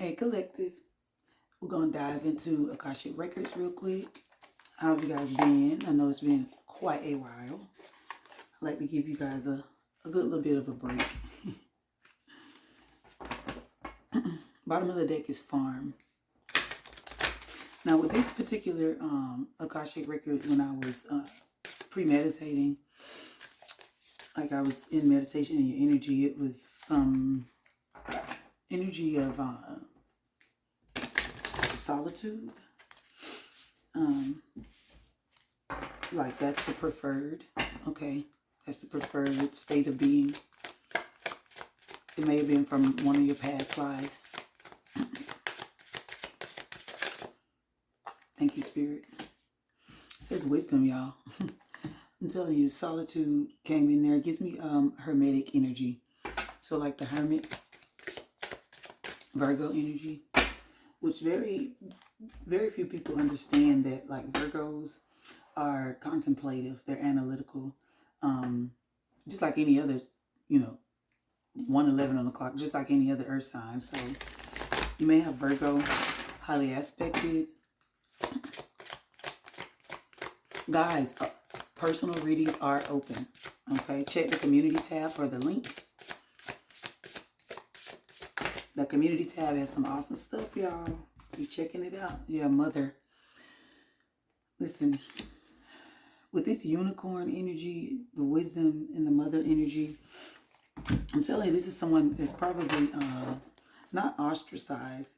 Hey, collective. We're going to dive into Akashic Records real quick. How have you guys been? I know it's been quite a while. I'd like to give you guys a good little bit of a break. Bottom of the deck is farm. Now, with this particular Akashic Record, when I was premeditating, like I was in meditation in your energy, it was some energy of solitude. Like that's the preferred, okay? That's the preferred state of being. It may have been from one of your past lives. Thank you, Spirit. It says wisdom, y'all. I'm telling you, solitude came in there. It gives me hermetic energy. So like the hermit, Virgo energy, which very few people understand that like Virgos are contemplative. They're analytical. Just like any other, 1:11 on the clock, just like any other earth sign. So you may have Virgo highly aspected. Guys, personal readings are open. Okay, check the community tab for the link. The community tab has some awesome stuff, y'all. Be checking it out. Yeah, mother. Listen, with this unicorn energy, the wisdom and the mother energy, I'm telling you, this is someone that's probably not ostracized,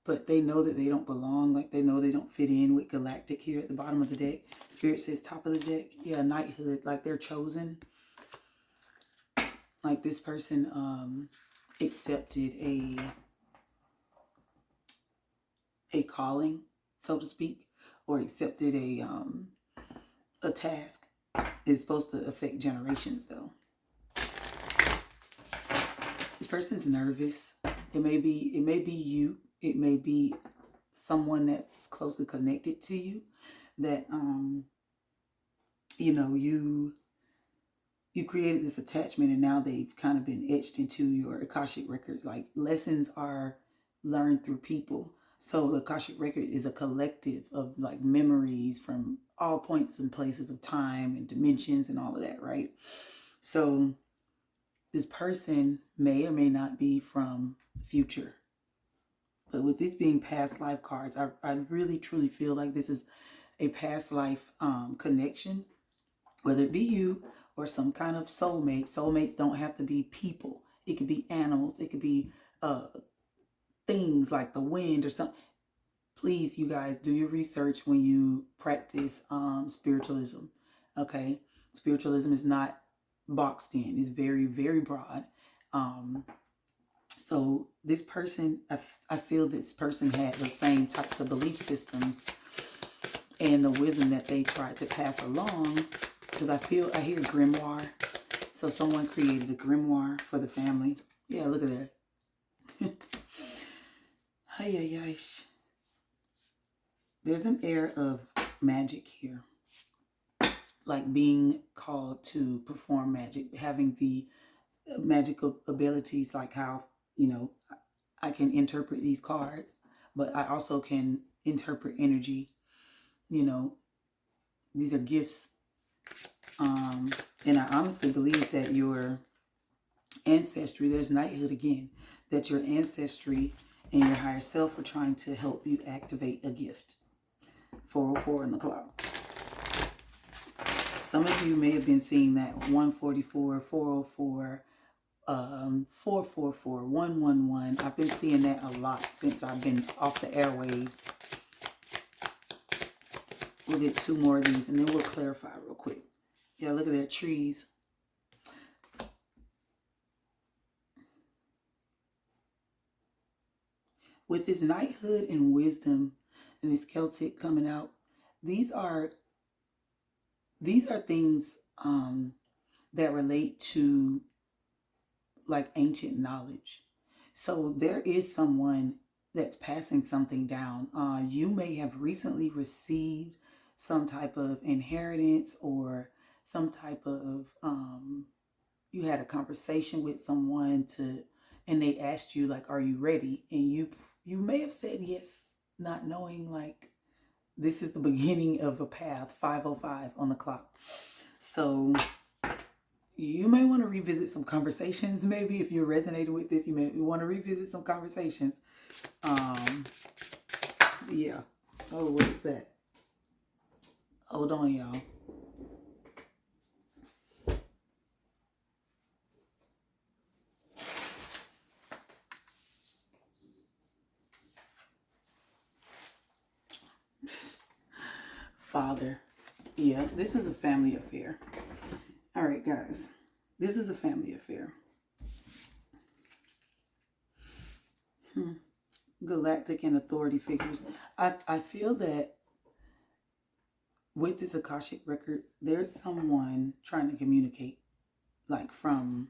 but they know that they don't belong. Like they know they don't fit in with galactic here at the bottom of the deck. Spirit says top of the deck. Yeah, knighthood. Like they're chosen. Like this person accepted a calling, so to speak, or accepted a task. It's supposed to affect generations, though. This person's nervous. It may be you. It may be someone that's closely connected to you that you created this attachment, and now they've kind of been etched into your Akashic records. Like lessons are learned through people. So the Akashic record is a collective of like memories from all points and places of time and dimensions and all of that, right? So this person may or may not be from the future. But with this being past life cards, I really truly feel like this is a past life connection, whether it be you or some kind of soulmate. Soulmates don't have to be people. It could be animals. It could be things like the wind or something. Please, you guys, do your research when you practice spiritualism. Okay, spiritualism is not boxed in. It's very, very broad. So this person, I feel this person had the same types of belief systems and the wisdom that they tried to pass along. Because I hear grimoire. So someone created a grimoire for the family. Yeah, look at that. Hi. There's an air of magic here. Like being called to perform magic, having the magical abilities, like how, I can interpret these cards, but I also can interpret energy. These are gifts. And I honestly believe that your ancestry, there's knighthood again, that your ancestry and your higher self are trying to help you activate a gift. 404 in the clock. Some of you may have been seeing that 144, 404, 444, 111. I've been seeing that a lot since I've been off the airwaves. We'll get two more of these and then we'll clarify real quick. Yeah, look at their trees. With this knighthood and wisdom and this Celtic coming out, these are things that relate to like ancient knowledge. So there is someone that's passing something down. You may have recently received some type of inheritance or some type of you had a conversation with someone and they asked you like, are you ready? And you You may have said yes, not knowing like this is the beginning of a path, 5:05 on the clock. So you may want to revisit some conversations. Maybe if you're resonating with this, you may want to revisit some conversations. Yeah. Oh, what is that? Hold on, y'all. Father. Yeah, this is a family affair. All right, guys. This is a family affair. Galactic and authority figures. I feel that with this Akashic records, there's someone trying to communicate, like from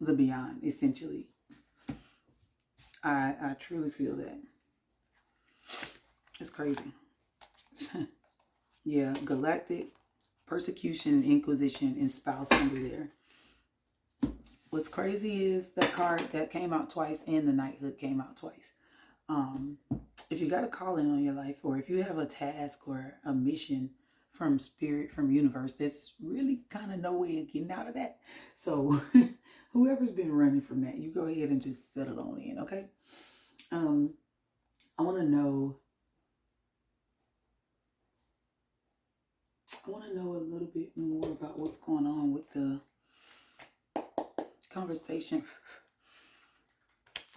the beyond, essentially. I truly feel that. It's crazy. Yeah, galactic, persecution, inquisition, and spouse under there. What's crazy is that card that came out twice and the knighthood came out twice. If you got a calling on your life, or if you have a task or a mission from spirit, from universe, there's really kind of no way of getting out of that. So whoever's been running from that, you go ahead and just settle on in, okay? I want to know a little bit more about what's going on with the conversation.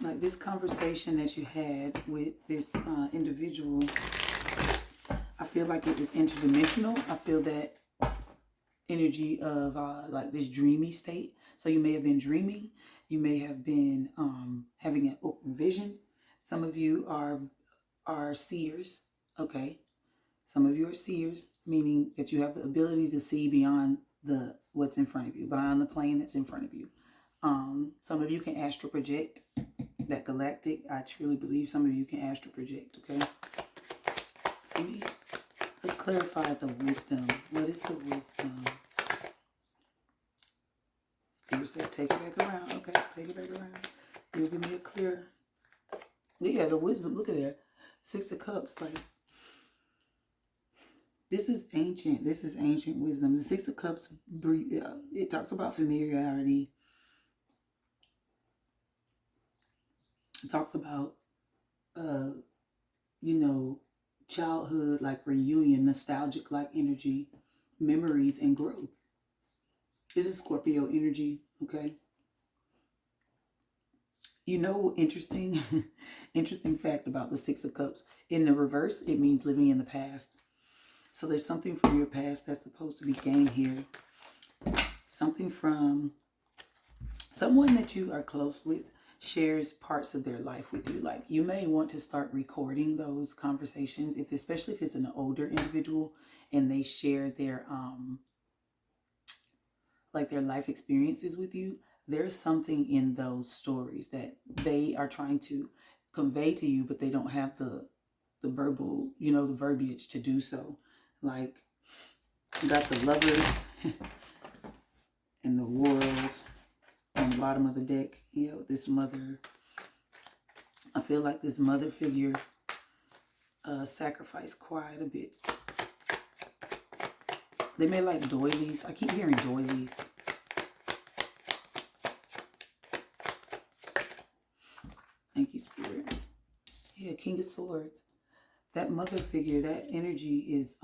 Like this conversation that you had with this individual, I feel like it was interdimensional. I feel that energy of like this dreamy state. So you may have been dreaming. You may have been having an open vision. Some of you are seers. Okay. Some of you are seers, meaning that you have the ability to see beyond what's in front of you, beyond the plane that's in front of you. Some of you can astral project. That galactic, I truly believe some of you can astral project, okay? See? Let's clarify the wisdom. What is the wisdom? Spirit said, take it back around. Okay, take it back around. You'll give me a clear. Yeah, the wisdom. Look at that. 6 of Cups. Like, this is ancient. This is ancient wisdom. The 6 of Cups, it talks about familiarity. It talks about, childhood, like reunion, nostalgic like energy, memories, and growth. This is Scorpio energy, okay? Interesting, interesting fact about the 6 of Cups. In the reverse, it means living in the past. So there's something from your past that's supposed to be gained here. Something from someone that you are close with shares parts of their life with you. Like you may want to start recording those conversations, especially if it's an older individual and they share their their life experiences with you. There's something in those stories that they are trying to convey to you, but they don't have the verbal, the verbiage to do so. Like you got the Lovers and the World on the bottom of the deck. This mother, I feel like this mother figure sacrificed quite a bit. They may like doilies. I keep hearing doilies. Thank you, Spirit. Yeah, King of Swords. That mother figure, that energy is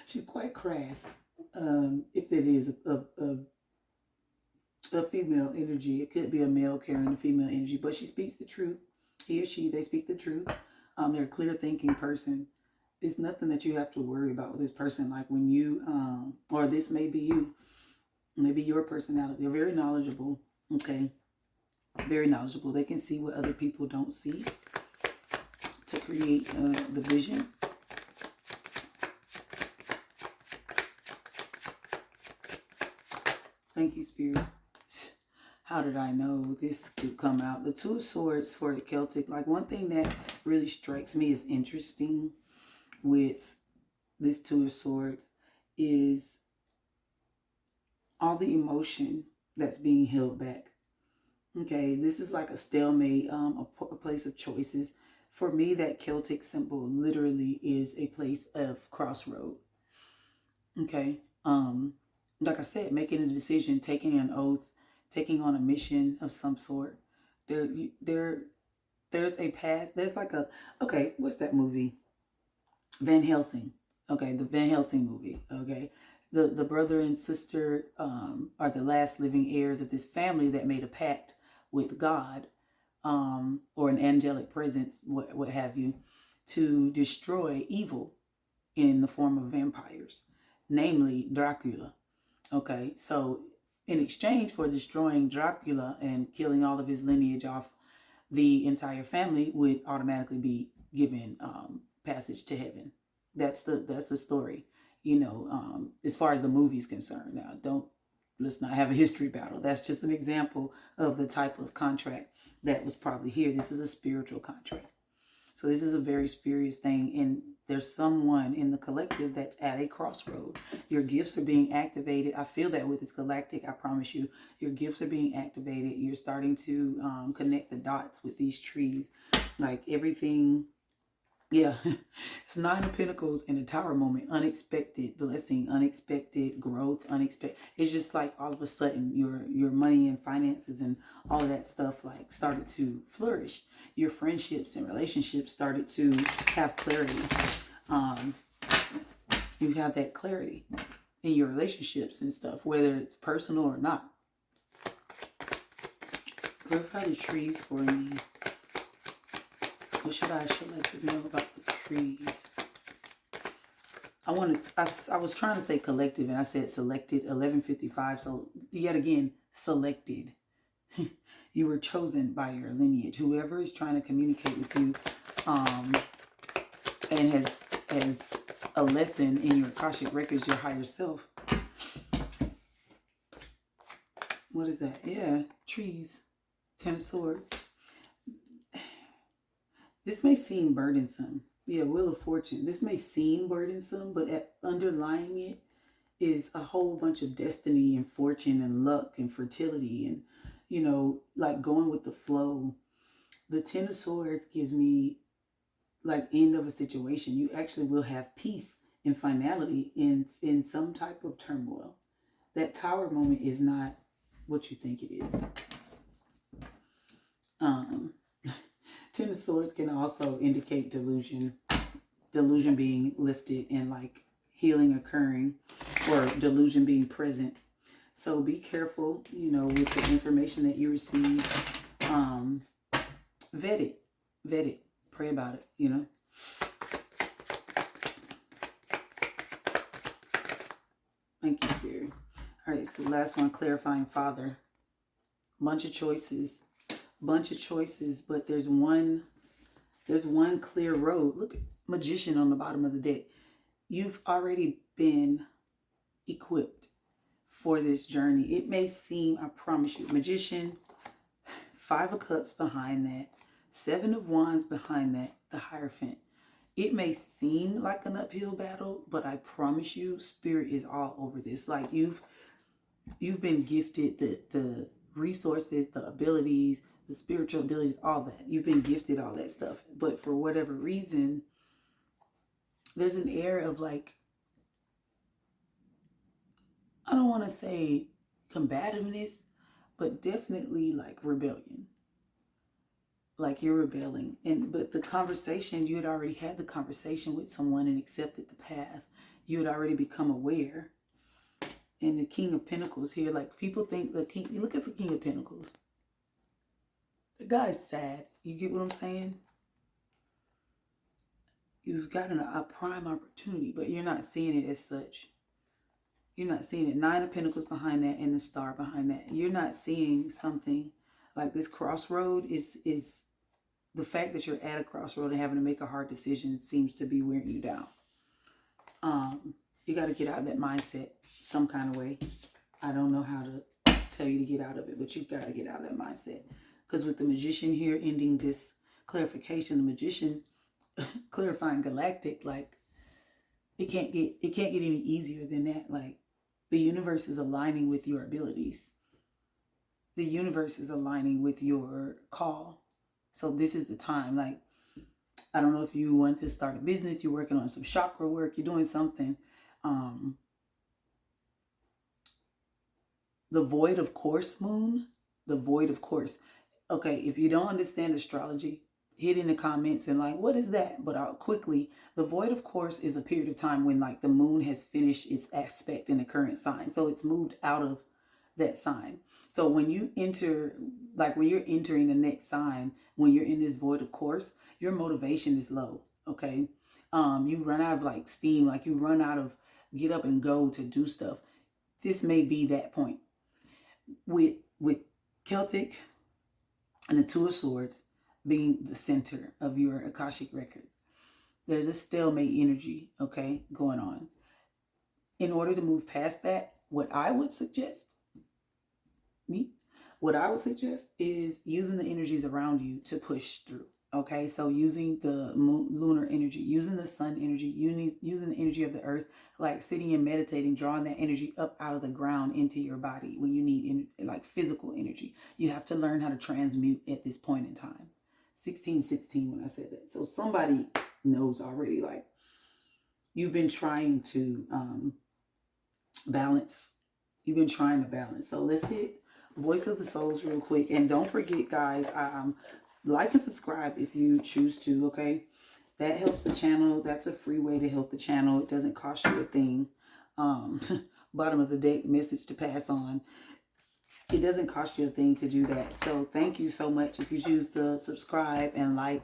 she's quite crass. If that is a female energy, it could be a male carrying a female energy, but she speaks the truth. He or she, they speak the truth. They're a clear thinking person. It's nothing that you have to worry about with this person. Like when you, or this may be you, maybe your personality. They're very knowledgeable. Okay. Very knowledgeable. They can see what other people don't see to create the vision. Thank you, Spirit. How did I know this could come out? The 2 of Swords for the Celtic. Like one thing that really strikes me as interesting with this 2 of Swords is all the emotion that's being held back. Okay, this is like a stalemate, a place of choices. For me, that Celtic symbol literally is a place of crossroad. Okay. Like I said, making a decision, taking an oath, taking on a mission of some sort. There, there, there's a past. There's like a, okay. What's that movie? Van Helsing. Okay, the Van Helsing movie. Okay, the brother and sister are the last living heirs of this family that made a pact with God, or an angelic presence, what have you, to destroy evil in the form of vampires, namely Dracula. Okay, so in exchange for destroying Dracula and killing all of his lineage off, the entire family would automatically be given passage to heaven. That's the story. As far as the movie's concerned. Now, don't let's not have a history battle. That's just an example of the type of contract that was probably here. This is a spiritual contract. So this is a very spurious thing, and there's someone in the collective that's at a crossroad. Your gifts are being activated. I feel that with this galactic, I promise you, your gifts are being activated. You're starting to connect the dots with these trees, like everything. Yeah, it's Nine of Pentacles in a Tower moment. Unexpected blessing, unexpected growth, unexpected. It's just like all of a sudden your money and finances and all of that stuff like started to flourish. Your friendships and relationships started to have clarity. You have that clarity in your relationships and stuff, whether it's personal or not. Clarify the trees for me. What should I like to know about the trees? I was trying to say collective and I said selected. 1155. So yet again, selected. You were chosen by your lineage. Whoever is trying to communicate with you, and has a lesson in your Akashic records, your higher self. What is that? Yeah, trees. Ten of Swords. This may seem burdensome. Yeah, Wheel of Fortune. This may seem burdensome, but underlying it is a whole bunch of destiny and fortune and luck and fertility and, like going with the flow. The Ten of Swords gives me like end of a situation. You actually will have peace and finality in some type of turmoil. That Tower moment is not what you think it is. Ten of Swords can also indicate delusion being lifted and like healing occurring, or delusion being present. So be careful, with the information that you receive. Vet it, pray about it, Thank you, Spirit. All right, so the last one, clarifying Father. Bunch of choices, but there's one clear road. Look, Magician on the bottom of the deck. You've already been equipped for this journey. It may seem, I promise you, Magician, Five of Cups behind that, Seven of Wands behind that, the Hierophant. It may seem like an uphill battle, but I promise you, Spirit is all over this. Like you've been gifted the resources, the abilities, the spiritual abilities, all that. You've been gifted all that stuff. But for whatever reason, there's an air of like, I don't want to say combativeness, but definitely like rebellion. Like you're rebelling. But the conversation, you had already had the conversation with someone and accepted the path. You had already become aware. And the King of Pentacles here, like people think the King, you look at the King of Pentacles. The guy's sad. You get what I'm saying? You've gotten a prime opportunity, but you're not seeing it as such. You're not seeing it. Nine of Pentacles behind that and the Star behind that. You're not seeing something like this crossroad is the fact that you're at a crossroad and having to make a hard decision seems to be wearing you down. You got to get out of that mindset some kind of way. I don't know how to tell you to get out of it, but you've got to get out of that mindset. Because with the Magician here ending this clarification, the Magician clarifying galactic, like it can't get any easier than that. Like the universe is aligning with your abilities. the universe is aligning with your call. So this is the time. Like, I don't know if you want to start a business, you're working on some chakra work, you're doing something. The void of course moon, the void of course. Okay, if you don't understand astrology, hit in the comments and like, what is that? But I'll quickly, the void of course is a period of time when like the moon has finished its aspect in the current sign. So it's moved out of that sign. So when you enter, like when you're entering the next sign, when you're in this void of course, your motivation is low. Okay. You run out of like steam, like you run out of get up and go to do stuff. This may be that point. With Celtic and the Two of Swords being the center of your Akashic records, there's a stalemate energy, okay, going on. In order to move past that, what I would suggest is using the energies around you to push through. Okay, so using the lunar energy, using the sun energy, using the energy of the earth, like sitting and meditating, drawing that energy up out of the ground into your body when you need like physical energy. You have to learn how to transmute at this point in time. 1616 when I said that. So somebody knows already, like you've been trying to balance. You've been trying to balance. So let's hit Voice of the Souls real quick. And don't forget, guys, like and subscribe if you choose to, okay? That helps the channel. That's a free way to help the channel. It doesn't cost you a thing. Bottom of the deck message to pass on. It doesn't cost you a thing to do that. So thank you so much if you choose to subscribe and like,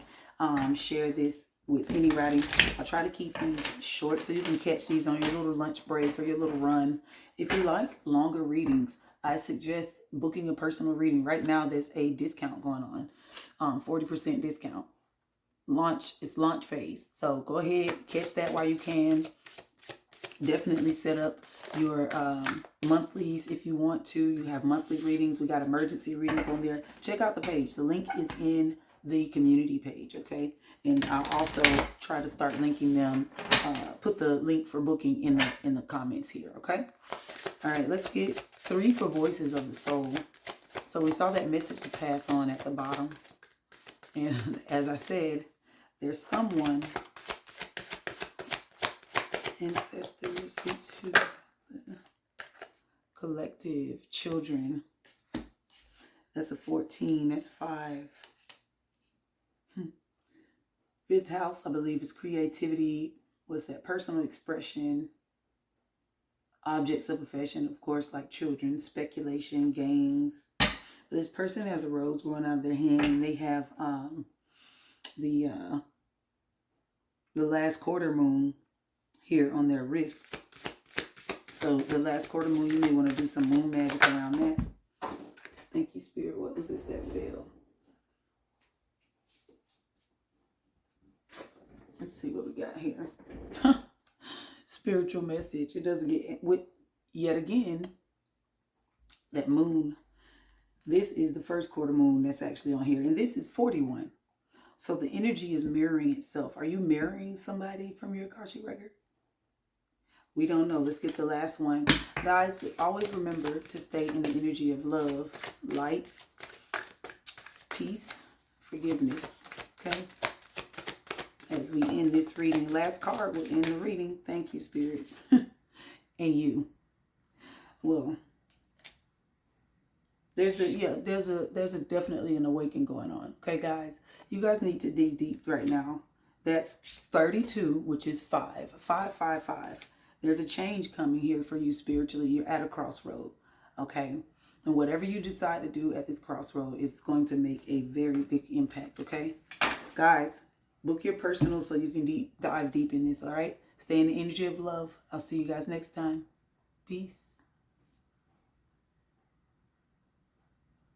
share this with anybody. I try to keep these short so you can catch these on your little lunch break or your little run. If you like longer readings, I suggest booking a personal reading. Right now, there's a discount going on, 40% discount. It's launch phase. So go ahead, catch that while you can. Definitely set up your monthlies if you want to. You have monthly readings. We got emergency readings on there. Check out the page. The link is in the community page, okay? And I'll also try to start linking them. Put the link for booking in the comments here, okay? All right, let's get 3 for Voices of the Soul. So we saw that message to pass on at the bottom. And as I said, there's someone, ancestors, into collective, children. That's a 14, that's 5. 5th house, I believe, is creativity. What's that? Personal expression. Objects of affection, of course, like children. Speculation, games. This person has a rose growing out of their hand, and they have the last quarter moon here on their wrist. So the last quarter moon, you may want to do some moon magic around that. Thank you, Spirit. What was this that fell? Let's see what we got here. Spiritual message. It doesn't get with, yet again, that moon. This is the first quarter moon that's actually on here. And this is 41. So the energy is mirroring itself. Are you mirroring somebody from your Akashic record? We don't know. Let's get the last one. Guys, always remember to stay in the energy of love, light, peace, forgiveness. Okay? As we end this reading. Last card will end the reading. Thank you, Spirit. And you. Well, there's definitely an awakening going on. Okay, guys? You guys need to dig deep right now. That's 32, which is 5. 555. There's a change coming here for you spiritually. You're at a crossroad. Okay? And whatever you decide to do at this crossroad is going to make a very big impact. Okay? Guys, book your personal so you can dive deep in this. All right? Stay in the energy of love. I'll see you guys next time. Peace.